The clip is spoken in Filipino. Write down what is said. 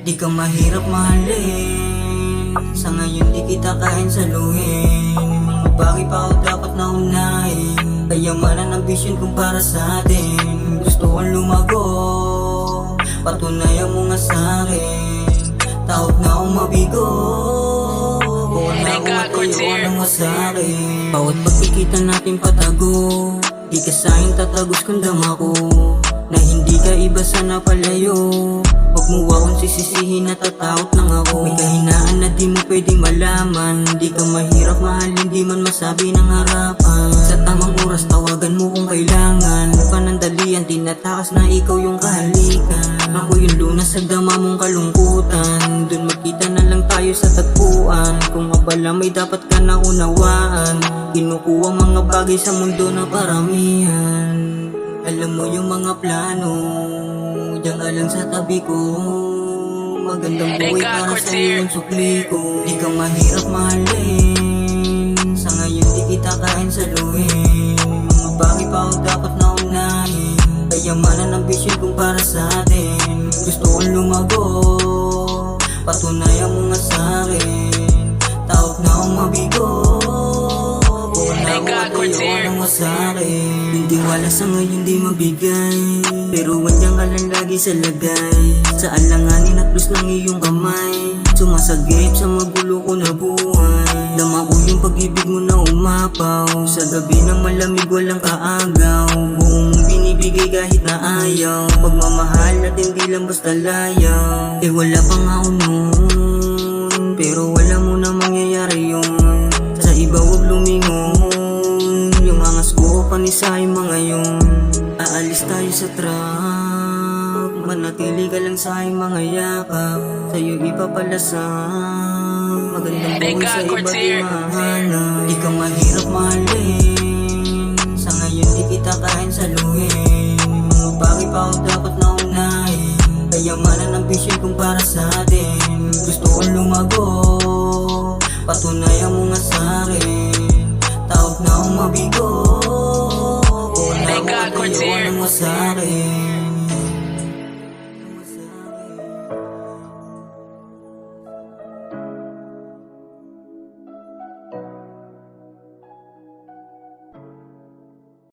Di ka mahirap mahalin, sa ngayon di kita kain saluhin. Mga bagay pa ako dapat naunahin, kayamanan ang vision kung para sa atin. Gusto kong lumago, patunayan mo nga sa'kin. Takot na akong mabigo, buwan na ako matayo ng sa'kin. Bawat pagkikita natin patago, di ka sa'kin tatagos kung dama ko na hindi ka iba sa napalayo. Huwag mo akong sisisihin, natatakot lang ako. May kahinaan na di mo pwedeng malaman, di ka mahirap mahalin, di man masabi ng harapan. Sa tamang oras tawagan mo kung kailangan, panandalian tinatakas na ikaw yung kahalikan. Ako yung lunas sa dama mong kalungkutan, dun magkita na lang tayo sa tagpuan. Kung abala may dapat ka na unawaan, kinukuha mga bagay sa mundo na paramihan. Alam mo yung mga plano, diyan ka lang sa tabi ko. Magandang buhay para sa iyong sukli ko. Di ka mahirap mahalin, sa ngayon di kita kain saluhin. Mga bagay pa ako dapat naunahin, kayamanan ang vision kung para sa atin. Gusto kong lumago, patunayan mo nga sa'kin. Takot na akong mabigo, buwan na ako matayo ng sa'kin. Hindi wala sa ngayon di mabigay, pero wandiyan ka lang lagi sa lagay. Sa alanganin at plus ng iyong kamay, sumasagip sa magulo ko na buhay. Dama ko yung pag-ibig mo na umapaw, sa gabi ng malamig walang kaagaw. Buong binibigay kahit na ayaw, pagmamahal at hindi lang basta layaw. Eh wala pa nga ako noon, pero wala mo na mangyayari yun. Sa iba huwag lumingon, yung angas ko panisay mga yun. Aalis tayo sa truck, manatili ka lang sa aking mga yakap. Sa'yo ipapalasang, magandang buhay sa iba di mahanap. Di ka mahirap mahalin, sa ngayon di kita kain saluhin. Mga bagay pa ako dapat naunahin, kayamanan ang vision kung para sa atin. Gusto kong lumago, patunayan mo nga sa'kin. Takot na akong mabigo, buwan na ako matayo ng sa'kin.